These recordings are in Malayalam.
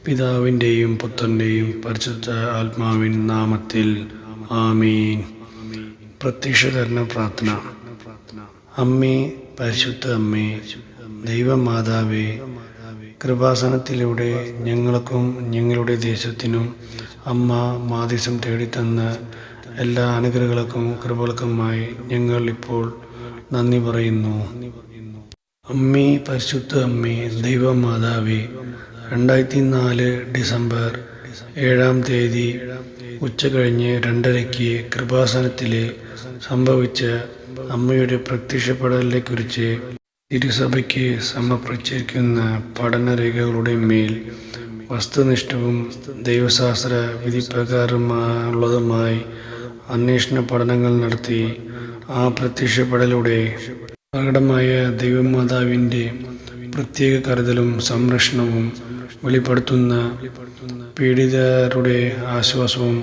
പിതാവിൻ്റെയും പുത്രൻ്റെയും പരിശുദ്ധ ആത്മാവിൻ നാമത്തിൽ ആമീൻ. പ്രത്യക്ഷീകരണ പ്രാർത്ഥന. അമ്മേ, പരിശുദ്ധ അമ്മേ, ദൈവമാതാവേ, കൃപാസനത്തിലൂടെ ഞങ്ങൾക്കും ഞങ്ങളുടെ ദേശത്തിനും അമ്മ മാധ്യസ്ഥം തേടിത്തന്ന എല്ലാ അനുഗ്രഹങ്ങൾക്കും കൃപകൾക്കുമായി ഞങ്ങൾ ഇപ്പോൾ നന്ദി പറയുന്നു. അമ്മേ, പരിശുദ്ധ അമ്മേ, ദൈവമാതാവേ, 2004 ഡിസംബർ 7 ഉച്ചകഴിഞ്ഞ് 2:30 കൃപാസനത്തിൽ സംഭവിച്ച അമ്മയുടെ പ്രത്യക്ഷപ്പെടലിനെക്കുറിച്ച് തിരുസഭയ്ക്ക് സമർപ്പിച്ചിരിക്കുന്ന പഠനരേഖകളുടെ മേൽ വസ്തുനിഷ്ഠവും ദൈവശാസ്ത്ര വിധിപ്രകാരമുള്ളതുമായി അന്വേഷണ പഠനങ്ങൾ നടത്തി ആ പ്രത്യക്ഷപ്പെടലിലൂടെ പ്രകടമായ ദൈവമാതാവിൻ്റെ പ്രത്യേക കരുതലും സംരക്ഷണവും വെളിപ്പെടുത്തുന്ന പീഡിതരുടെ ആശ്വാസവും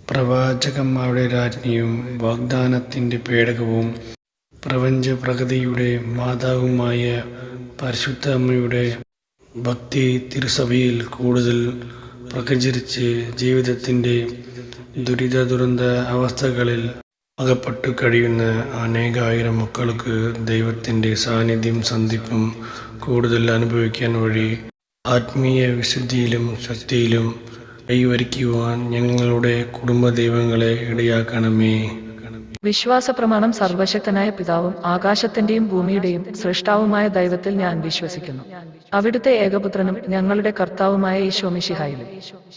പ്രവാചകന്മാരുടെ രാജ്ഞിയും വാഗ്ദാനത്തിൻ്റെ പേടകവും പ്രപഞ്ച പ്രകൃതിയുടെ മാതാവുമായ പരിശുദ്ധ അമ്മയുടെ ഭക്തി തിരുസഭയിൽ കൂടുതൽ പ്രചരിച്ച് ജീവിതത്തിൻ്റെ ദുരിത അവസ്ഥകളിൽ അകപ്പെട്ടു കഴിയുന്ന അനേകായിരം മക്കൾക്ക് ദൈവത്തിൻ്റെ സാന്നിധ്യം സന്ധിപ്പും കൂടുതൽ അനുഭവിക്കാൻ വഴി ആത്മീയ വിശുദ്ധിയിലും ശക്തിയിലും കൈവരിക്കുവാൻ ഞങ്ങളുടെ കുടുംബ ദൈവങ്ങളെ ഇടയാക്കണമേ. വിശ്വാസ പ്രമാണം. സർവശക്തനായ പിതാവും ആകാശത്തിന്റെയും ഭൂമിയുടെയും സൃഷ്ടാവുമായ ദൈവത്തിൽ ഞാൻ വിശ്വസിക്കുന്നു. അവിടുത്തെ ഏകപുത്രനും ഞങ്ങളുടെ കർത്താവുമായ ഈശോ മിശിഹായിലും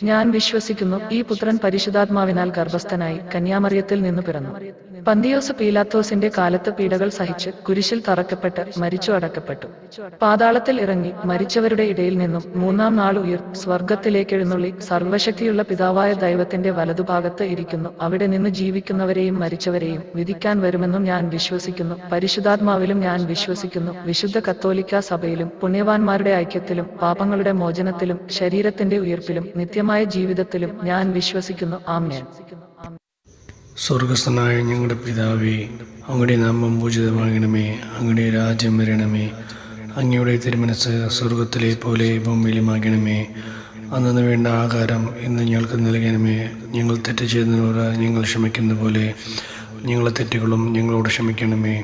ഞാൻ വിശ്വസിക്കുന്നു. ഈ പുത്രൻ പരിശുദ്ധാത്മാവിനാൽ ഗർഭസ്ഥനായി കന്യാമറിയത്തിൽ നിന്നു പിറന്നു. പന്തിയോസ് പീലാത്തോസിന്റെ കാലത്ത് പീഡകൾ സഹിച്ച് കുരിശിൽ തറക്കപ്പെട്ട് മരിച്ചു അടക്കപ്പെട്ടു. പാതാളത്തിൽ ഇറങ്ങി മരിച്ചവരുടെ ഇടയിൽ നിന്നും 3-ാം നാൾ സ്വർഗത്തിലേക്ക് എഴുന്നള്ളി സർവശക്തിയുള്ള പിതാവായ ദൈവത്തിന്റെ വലതുഭാഗത്ത് ഇരിക്കുന്നു. അവിടെ നിന്ന് ജീവിക്കുന്നവരെയും മരിച്ചവരെയും വിധിക്കാൻ വരുമെന്നും ഞാൻ വിശ്വസിക്കുന്നു. പരിശുദ്ധാത്മാവിലും ഞാൻ വിശ്വസിക്കുന്നു. വിശുദ്ധ കത്തോലിക്ക സഭയിലും പുണ്യവാന്മാരുടെ ഐക്യത്തിലും പാപങ്ങളുടെ മോചനത്തിലും ശരീരത്തിന്റെ ഉയിർപ്പിലും നിത്യമായ ജീവിതത്തിലും ഞാൻ വിശ്വസിക്കുന്നു. ആമേൻ. സ്വർഗസ്ഥനായ ഞങ്ങളുടെ പിതാവേ, അങ്ങയുടെ നാമം പൂജിതമാകണമേ. അങ്ങയുടെ രാജ്യം വരണമേ. അങ്ങയുടെ തിരുമനസ് സ്വർഗത്തിലെ പോലെ ഭൂമിയിലുമാകണമേ. അന്നു വേണ്ട ആഹാരം ഇന്ന് ഞങ്ങൾക്ക് നൽകണമേ. ഞങ്ങൾ തെറ്റ് ചെയ്യുന്നവരോട് ഞങ്ങൾ ക്ഷമിക്കുന്ന പോലെ ഞങ്ങളെ തെറ്റുകളും ഞങ്ങളോട് ക്ഷമിക്കണമേ.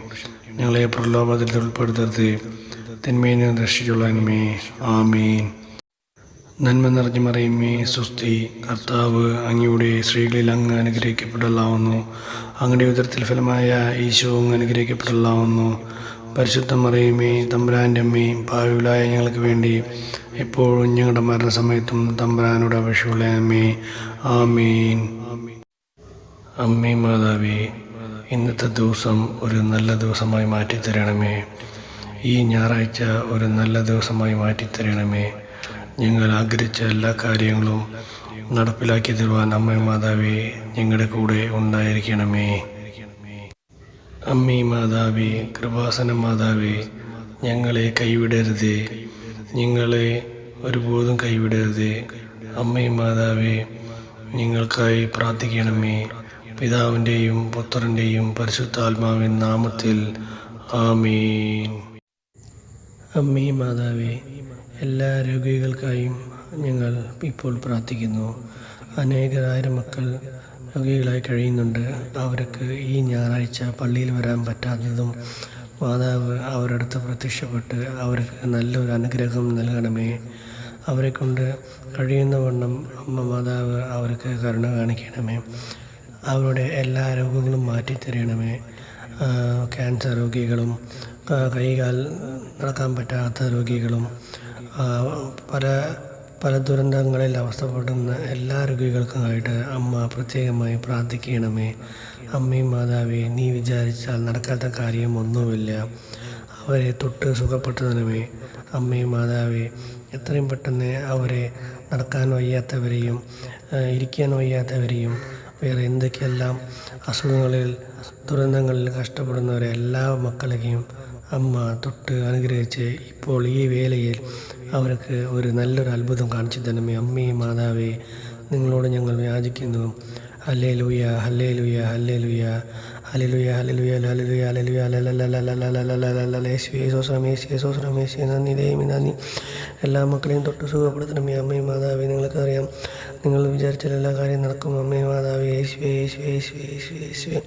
ഞങ്ങളെ പ്രലോഭനത്തിൽ ഉൾപ്പെടുത്തരുത്, തിന്മയിൽ നിന്ന് രക്ഷിച്ചുകൊള്ളണമേ. ആമീൻ. നന്മ നിറഞ്ഞു മറിയമേ, സ്വസ്തി, കർത്താവ് അങ്ങയുടെ സ്ത്രീകളിൽ അങ്ങ് അനുഗ്രഹിക്കപ്പെടലാവുന്നു. അങ്ങയുടെ ഉദരത്തിൽ ഫലമായ ഈശോ അങ്ങ് അനുഗ്രഹിക്കപ്പെടലാവുന്നു. പരിശുദ്ധ മറിയമേ, തമ്പുരാൻ്റെ അമ്മയും പാപികളായ ഞങ്ങൾക്ക് വേണ്ടി എപ്പോഴും ഞങ്ങളുടെ മരണസമയത്തും തമ്പുരാനോട് അപേക്ഷിച്ചുകൊള്ളണമേ. ആമീൻ. അമ്മേ മാതാവേ, ഇന്നത്തെ ദിവസം ഒരു നല്ല ദിവസമായി മാറ്റിത്തരണമേ. ഈ ഞായറാഴ്ച ഒരു നല്ല ദിവസമായി മാറ്റിത്തരണമേ. ഞങ്ങൾ ആഗ്രഹിച്ച എല്ലാ കാര്യങ്ങളും നടപ്പിലാക്കി തരുവാൻ അമ്മ മാതാവേ ഞങ്ങളുടെ കൂടെ ഉണ്ടായിരിക്കണമേ. അമ്മേ മാതാവേ, കൃപാസന മാതാവേ, ഞങ്ങളെ കൈവിടരുതേ. ഞങ്ങളെ ഒരുപോലും കൈവിടരുതേ. അമ്മേ മാതാവേ, ഞങ്ങൾക്കായി പ്രാർത്ഥിക്കണമേ. പിതാവിൻ്റെയും പുത്രൻ്റെയും പരിശുദ്ധാത്മാവിൻ നാമത്തിൽ ആമീൻ. അമ്മേ മാതാവേ, എല്ലാ രോഗികൾക്കായും ഞങ്ങൾ ഇപ്പോൾ പ്രാർത്ഥിക്കുന്നു. അനേകായിരം മക്കൾ രോഗികളായി കഴിയുന്നുണ്ട്. അവർക്ക് ഈ ഞായറാഴ്ച പള്ളിയിൽ വരാൻ പറ്റാത്തതും മാതാവ് അവരുടെ അടുത്ത് പ്രത്യക്ഷപ്പെട്ട് അവർക്ക് നല്ലൊരു അനുഗ്രഹം നൽകണമേ. അവരെ കൊണ്ട് കഴിയുന്ന വണ്ണം അമ്മ മാതാവ് അവർക്ക് കരുണ കാണിക്കണമേ. അവരുടെ എല്ലാ രോഗങ്ങളും മാറ്റിത്തരണമേ. ക്യാൻസർ രോഗികളും കൈകാൽ നടക്കാൻ പറ്റാത്ത രോഗികളും പല ദുരന്തങ്ങളിൽ അവസ്ഥപ്പെടുന്ന എല്ലാ രോഗികൾക്കുമായിട്ട് അമ്മ പ്രത്യേകമായി പ്രാർത്ഥിക്കണമേ. അമ്മയും മാതാവേ, നീ വിചാരിച്ചാൽ നടക്കാത്ത കാര്യം ഒന്നുമില്ല. അവരെ തൊട്ട് സുഖപ്പെടുത്തണമേ. അമ്മയും മാതാവേ, എത്രയും പെട്ടെന്ന് അവരെ നടക്കാൻ വയ്യാത്തവരെയും ഇരിക്കാൻ വയ്യാത്തവരെയും വേറെ എന്തൊക്കെയെല്ലാം അസുഖങ്ങളിൽ ദുരന്തങ്ങളിൽ കഷ്ടപ്പെടുന്നവരെ എല്ലാ മക്കളെയും അമ്മ തൊട്ട് അനുഗ്രഹിച്ച് ഇപ്പോൾ ഈ വേളയിൽ അവർക്ക് ഒരു നല്ലൊരു അത്ഭുതം കാണിച്ചു തരണമേ. അമ്മേ മാതാവേ, നിങ്ങളോട് ഞങ്ങൾ യാചിക്കുന്നു. ഹല്ലേലൂയ, ഹല്ലേലൂയ, ഹല്ലേലൂയ, ഹല്ലേലൂയ ഹല്ലേലൂയ ഹല്ലേലൂയ ഹല്ലേലൂയ ഹല്ലേലൂയ യേശുവേ നന്ദി ദൈവമേ നന്ദി. എല്ലാ മക്കളെയും തൊട്ട് സുഖപ്പെടുത്തണമേ അമ്മയും മാതാവേ. നിങ്ങൾക്കറിയാം നിങ്ങൾ വിചാരിച്ചാൽ എല്ലാ കാര്യം നടക്കും അമ്മയും മാതാവേ. യേശുവേ യേശുവേ യേശുവേ യേശുവേ യേശുവേ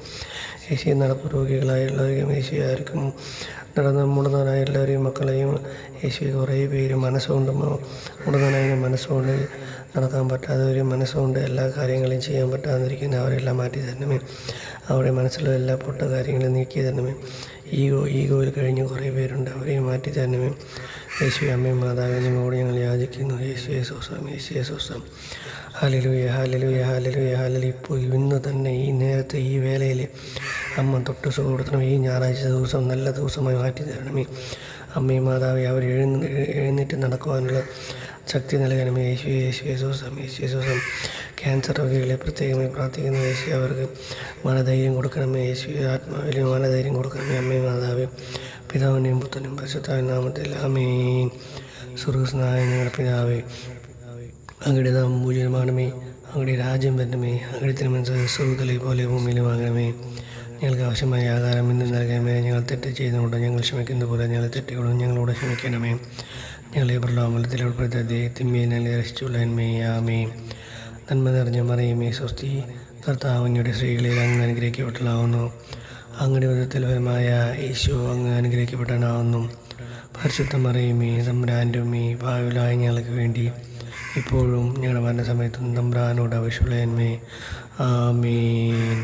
യേശുവേ നടപ്പ് രോഗികളായുള്ളവരെയും യേശുവേ ആർക്കും മുടന്തനായ എല്ലാവരെയും മക്കളെയും യേശുവേ കുറേ പേര് മനസ്സുകൊണ്ട് മുടന്തനായ മനസ്സുകൊണ്ട് നടക്കാൻ പറ്റാതെ ഒരു മനസ്സുകൊണ്ട് എല്ലാ കാര്യങ്ങളും ചെയ്യാൻ പറ്റാതിരിക്കുന്ന അവരെല്ലാം മാറ്റി തരണമേ. അവരുടെ മനസ്സിലുള്ള എല്ലാ പൊട്ട കാര്യങ്ങളും നീക്കി തരണമേ. ഈഗോയിൽ കഴിഞ്ഞ് കുറേ പേരുണ്ട്, അവരെയും മാറ്റി തരണമേ. യേശുവേ അമ്മയും മാതാവേ നിങ്ങളോട് ഞങ്ങൾ യാചിക്കുന്നു. യേശുവേ സ്വസം യേശുവേ സ്വസം. ഹല്ലേലൂയ ഹല്ലേലൂയ ഹല്ലേലൂയ ഹല്ലേലൂയ. ഇപ്പോൾ ഇന്ന് തന്നെ ഈ നേരത്തെ ഈ വേളയിൽ അമ്മ തൊട്ട് സുഖപ്പെടുത്തണം. ഈ ഞായറാഴ്ച ദിവസം നല്ല ദിവസമായി മാറ്റി തരണമേ. അമ്മയും മാതാവേ അവർ എഴുന്നേറ്റ് നടക്കുവാനുള്ള ശക്തി നൽകണമേ. യേശുവേ യേശുവേ സ്വസം യേശുവേ സ്വസം. ക്യാൻസർ രോഗികളെ പ്രത്യേകമായി പ്രാർത്ഥിക്കുന്ന യേശു അവർക്ക് മനധൈര്യം കൊടുക്കണമേ. യേശുവേ ആത്മാവിലെ മനധൈര്യം കൊടുക്കണമേ. അമ്മയും മാതാവേ പിതാവിൻ്റെയും പുത്രനും പരിശുദ്ധാവിൻ നാമത്തിൽ ആമേൻ. സ്വർഗ്ഗസ്ഥനായ ഞങ്ങളുടെ പിതാവേ, അങ്ങയുടെ നാമം പൂജ്യമാണമേ. അങ്ങയുടെ രാജ്യം വരണമേ. അങ്ങയുടെ തിരുമനസ്സ് സ്വർഗ്ഗത്തിലെ പോലെ ഭൂമിയിലും ആകണമേ. ഞങ്ങൾക്ക് ആവശ്യമായ ആഹാരം ഇന്ന് നൽകണമേ. ഞങ്ങൾ തെറ്റ് ചെയ്യുന്നതുകൊണ്ട് ഞങ്ങൾ ക്ഷമിക്കുന്ന പോലെ ഞങ്ങൾ തെറ്റുകളും ഞങ്ങളോട് ക്ഷമിക്കണമേ. ഞങ്ങളെ പ്രലോഭനത്തിൽ ഉൾപ്പെടുത്താതെ തിന്മയെ ഞങ്ങളെ രക്ഷിച്ചുകൊള്ളണമേ. ആമേൻ. നന്മ നിറഞ്ഞ മറിയമേ സ്വസ്തി, കർത്താവ് അങ്ങയുടെ സ്ത്രീകളിൽ അങ്ങ് അനുഗ്രഹിക്കപ്പെട്ടവളാവുന്നു. അങ്ങയുടെ ഉദരത്തിൽ ഫലമായ യേശു അങ്ങ് അനുഗ്രഹിക്കപ്പെട്ടവനാവുന്നു. പരിശുദ്ധ മറിയമേ തമ്പുരാൻ്റെ ഉമ്മേ, പാപികളായ ഞങ്ങൾക്ക് വേണ്ടി ഇപ്പോഴും ഞങ്ങളുടെ മരണസമയത്തും തമ്പുരാനോട് അപേക്ഷിച്ചുകൊള്ളണമേ. ആമേൻ.